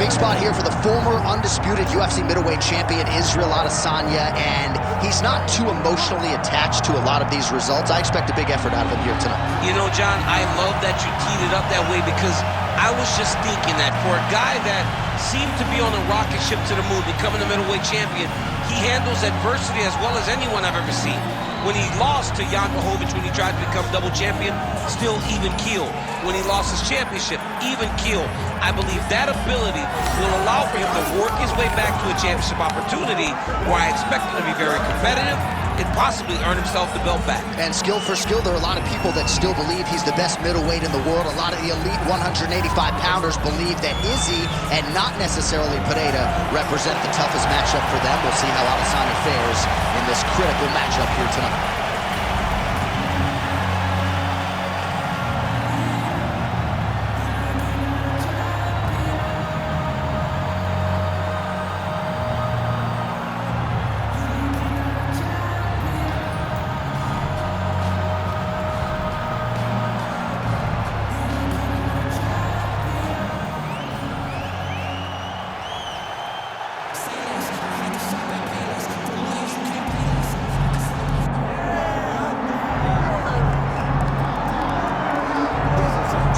big spot here for the former undisputed UFC middleweight champion, Israel Adesanya, and he's not too emotionally attached to a lot of these results. I expect a big effort out of him here tonight. You know, John, I love that you teed it up that way, because I was just thinking that for a guy that seemed to be on a rocket ship to the moon, becoming a middleweight champion, he handles adversity as well as anyone I've ever seen. When he lost to Jan Blachowicz, when he tried to become double champion, still even keel. When he lost his championship, even keel. I believe that ability will allow for him to work his way back to a championship opportunity where I expect him to be very competitive and possibly earn himself the belt back. And skill for skill, there are a lot of people that still believe he's the best middleweight in the world. A lot of the elite 185-pounders believe that Izzy and not necessarily Pereira represent the toughest matchup for them. We'll see how Adesanya fares in this critical matchup here tonight.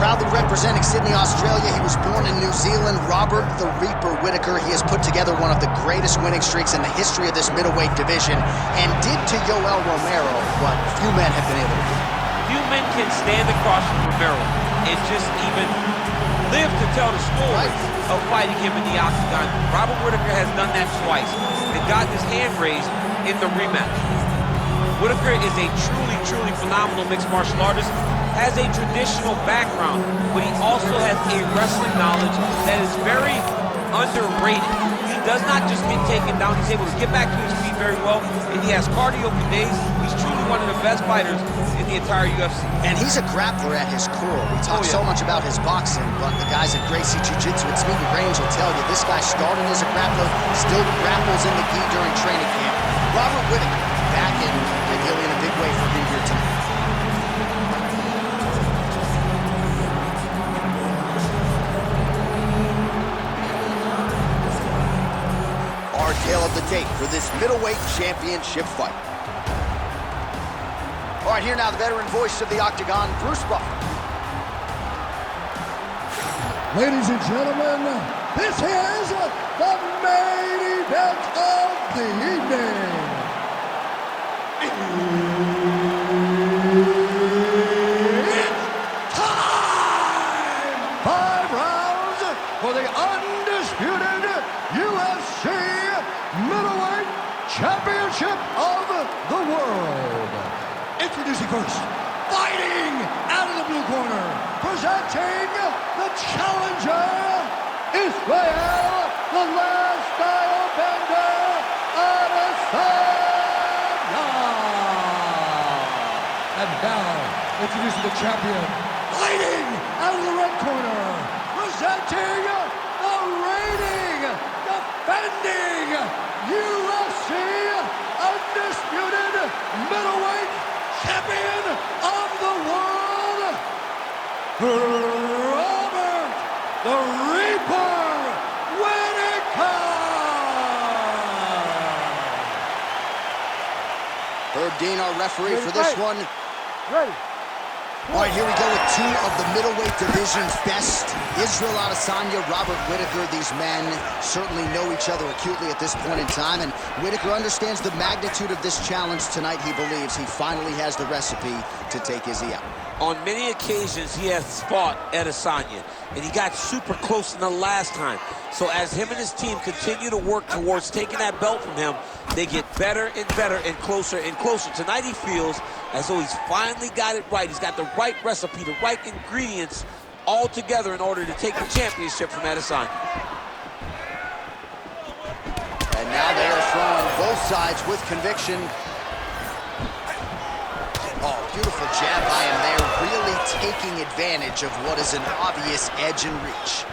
Proudly representing Sydney, Australia, he was born in New Zealand, Robert the Reaper Whittaker. He has put together one of the greatest winning streaks in the history of this middleweight division, and did to Yoel Romero what few men have been able to do. Few men can stand across from Romero and just even live to tell the story of fighting him in the octagon. Robert Whittaker has done that twice and got his hand raised in the rematch. Whittaker is a truly, truly phenomenal mixed martial artist, has a traditional background, but he also has a wrestling knowledge that is very underrated. He does not just get taken down, he's able to get back to his feet very well, and he has cardio for days. He's truly one of the best fighters in the entire UFC. And he's a grappler at his core. We talk so much about his boxing, but the guys at Gracie Jiu-Jitsu and Smeaton Grange will tell you this guy started as a grappler, still grapples in the gi during training camp. Robert Whittaker back in, ideally in a big way for him here tonight. Our tale of the tape for this middleweight championship fight. All right, here now the veteran voice of the Octagon, Bruce Buffer. Ladies and gentlemen, this is the main event of the evening. It's time! 5 rounds for the undisputed UFC middleweight championship of the world. Introducing first, fighting out of the blue corner, presenting the challenger, Israel, the last style bender, Adesanya. And now, introducing the champion, fighting out of the red corner, presenting the reigning, defending UFC undisputed middleweight champion of the world, Robert the Reaper Whittaker. Herb Dean, our referee for this one. Ready. All right, here we go with 2 of the middleweight division's best. Israel Adesanya, Robert Whittaker. These men certainly know each other acutely at this point in time, and Whittaker understands the magnitude of this challenge tonight. He believes he finally has the recipe to take Izzy out. On many occasions, he has fought Adesanya, and he got super close in the last time. So as him and his team continue to work towards taking that belt from him, they get better and better and closer and closer. Tonight he feels as though he's finally got it right. He's got the right recipe, the right ingredients all together in order to take the championship from Adesanya. And now they are throwing both sides with conviction. Oh, beautiful jab by him there, really taking advantage of what is an obvious edge and reach.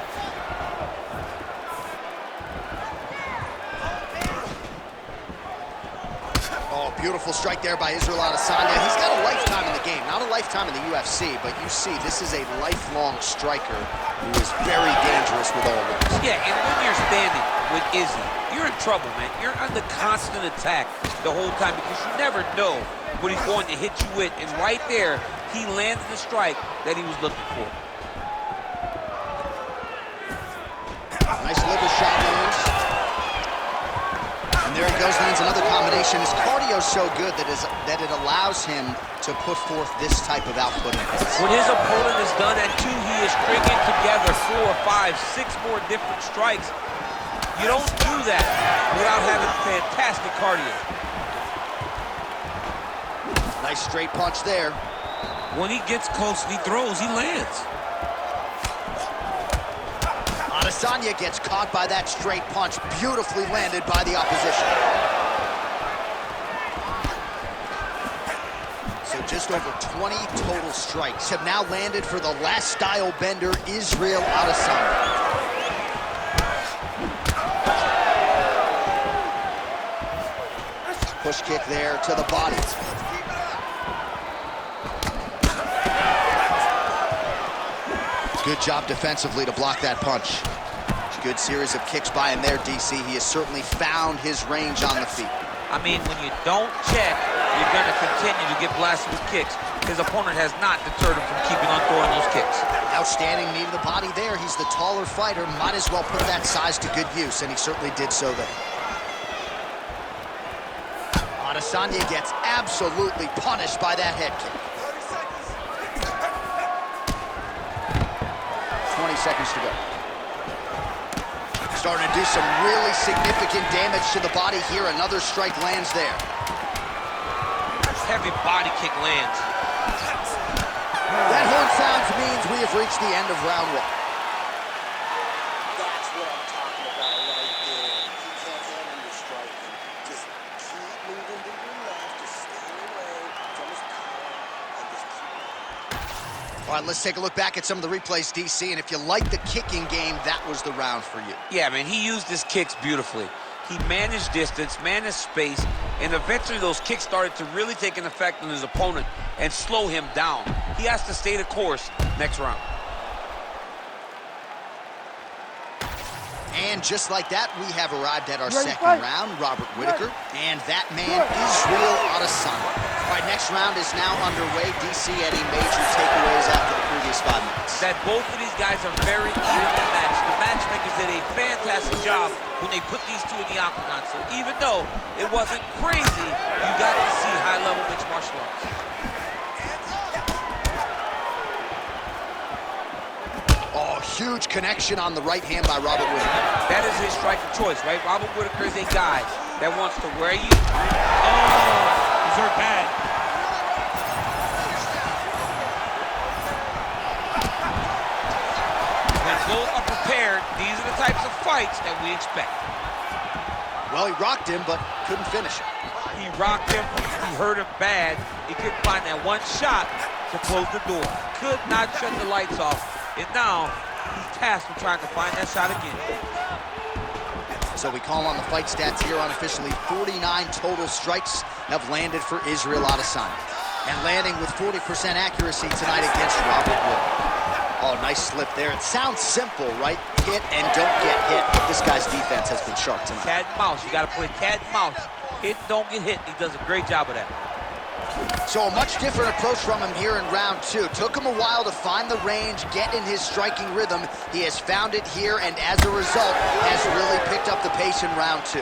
Oh, beautiful strike there by Israel Adesanya. He's got a lifetime in the game, not a lifetime in the UFC, but you see this is a lifelong striker who is very dangerous with all moves. Yeah, and when you're standing with Izzy, you're in trouble, man. You're under constant attack the whole time because you never know what he's going to hit you with. And right there, he landed the strike that he was looking for. Nice liver shot lands. And there he goes, lands another combination. His cardio's so good that it allows him to put forth this type of output. When his opponent is done at 2, he is stringing together 4, 5, 6 more different strikes. You don't do that without having fantastic cardio. Nice straight punch there. When he gets close and he throws, he lands. Adesanya gets caught by that straight punch, beautifully landed by the opposition. So just over 20 total strikes have now landed for the last style bender, Israel Adesanya. Push kick there to the body. Good job defensively to block that punch. Good series of kicks by him there, DC. He has certainly found his range on the feet. I mean, when you don't check, you're going to continue to get blasted with kicks. His opponent has not deterred him from keeping on throwing those kicks. Outstanding knee to the body there. He's the taller fighter. Might as well put that size to good use, and he certainly did so there. Adesanya gets absolutely punished by that head kick. 20 seconds to go. Starting to do some really significant damage to the body here. Another strike lands there. Heavy body kick lands. That horn sounds means we have reached the end of round 1. That's what I'm talking about right there. You can't handle your striking. Just keep moving to your left. Just stay away from his power and just keep. All right, let's take a look back at some of the replays, DC, and if you like the kicking game, that was the round for you. Yeah, man, he used his kicks beautifully. He managed distance, managed space, and eventually those kicks started to really take an effect on his opponent and slow him down. He has to stay the course next round. And just like that, we have arrived at our second round, Robert Whittaker, and that man, Israel Adesanya. All right, next round is now underway. DC, any major takeaways after the previous 5 minutes? That both of these guys are very evenly matched. The matchmakers did a fantastic job when they put these two in the octagon. So even though it wasn't crazy, you got to see high-level mixed martial arts. Oh, huge connection on the right hand by Robert Whittaker. That is his strike of choice, right? Robert Whittaker is a guy that wants to wear you. Oh, he's hurt bad. When both are prepared, these are the types of fights that we expect. Well, he rocked him, but couldn't finish him. He rocked him, he hurt him bad. He couldn't find that one shot to close the door. Could not shut the lights off. And now, he's tasked with trying to find that shot again. So we call on the fight stats here unofficially. 49 total strikes have landed for Israel Adesanya. And landing with 40% accuracy tonight against Robert Whittaker. Oh, nice slip there. It sounds simple, right? Hit and don't get hit. But this guy's defense has been sharp tonight. Cat and mouse. You got to play cat and mouse. Hit, don't get hit. He does a great job of that. So a much different approach from him here in round 2. Took him a while to find the range, get in his striking rhythm. He has found it here, and as a result, has really picked up the pace in round 2.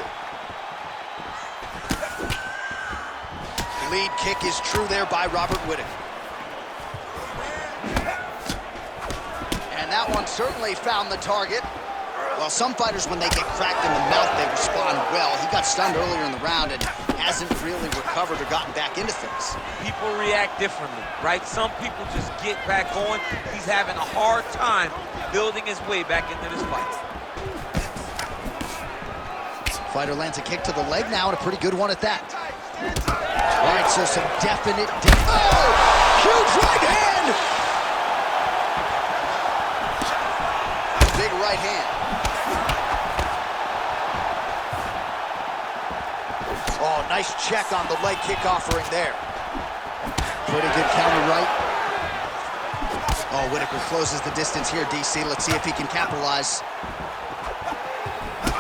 Lead kick is true there by Robert Whittaker. And that one certainly found the target. Well, some fighters, when they get cracked in the mouth, they respond well. He got stunned earlier in the round and hasn't really recovered or gotten back into things. People react differently, right? Some people just get back going. He's having a hard time building his way back into this fight. Fighter lands a kick to the leg now, and a pretty good one at that. All right, so some definite... Oh! Huge right hand! Big right hand. Oh, Nice check on the leg kick offering there. Pretty good counter right. Oh, Whittaker closes the distance here, DC. Let's see if he can capitalize.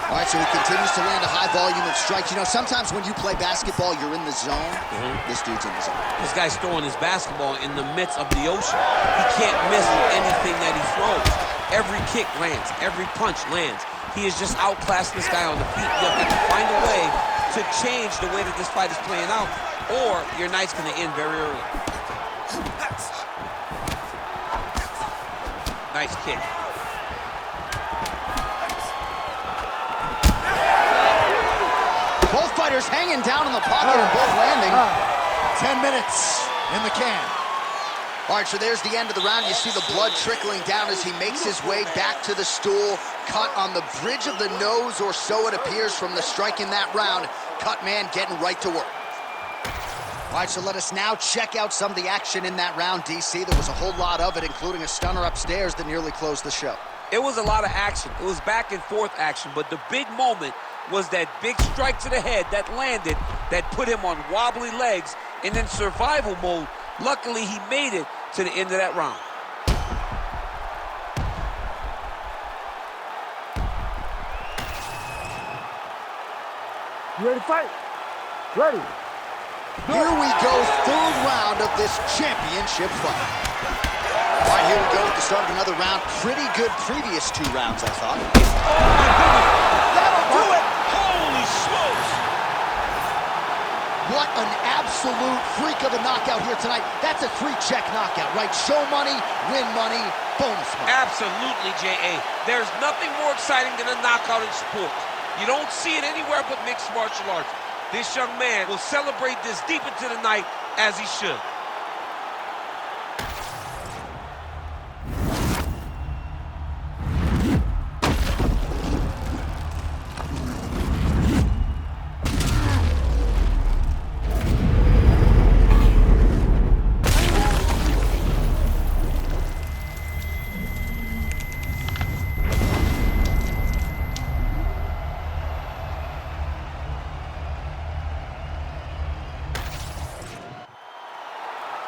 All right, so he continues to land a high volume of strikes. You know, sometimes when you play basketball, you're in the zone. This dude's in the zone. This guy's throwing his basketball in the midst of the ocean. He can't miss anything that he throws. Every kick lands. Every punch lands. He is just outclassing this guy on the feet. You have to find a way to change the way that this fight is playing out, or your night's going to end very early. Nice kick. Both fighters hanging down in the pocket and both landing. 10 minutes in the can. All right, so there's the end of the round. You see the blood trickling down as he makes his way back to the stool. Cut on the bridge of the nose, or so it appears from the strike in that round. Cut man getting right to work. All right, so let us now check out some of the action in that round, DC. There was a whole lot of it, including a stunner upstairs that nearly closed the show. It was a lot of action. It was back and forth action, but the big moment was that big strike to the head that landed, that put him on wobbly legs and in survival mode. Luckily, he made it to the end of that round. You ready to fight? Ready. Here we go, third round of this championship fight. All right, here we go at the start of another round. Pretty good previous two rounds, I thought. Oh, my goodness. That'll do it. Holy smokes. What an absolute freak of a knockout here tonight. That's a 3-check knockout, right? Show money, win money, bonus money. Absolutely, J.A. There's nothing more exciting than a knockout in sports. You don't see it anywhere but mixed martial arts. This young man will celebrate this deep into the night, as he should.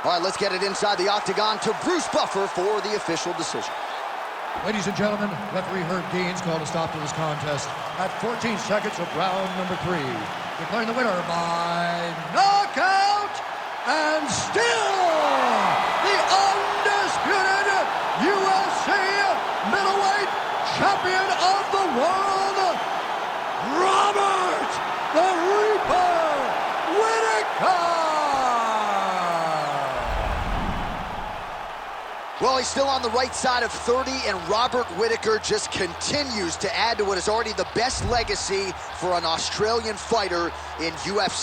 All right, let's get it inside the octagon to Bruce Buffer for the official decision. Ladies and gentlemen, referee Herb Deans called a stop to this contest at 14 seconds of round number 3. Declaring the winner by knockout and still the undisputed UFC middleweight champion of the world, Robert the Reaper Whittaker! Well, he's still on the right side of 30, and Robert Whittaker just continues to add to what is already the best legacy for an Australian fighter in UFC.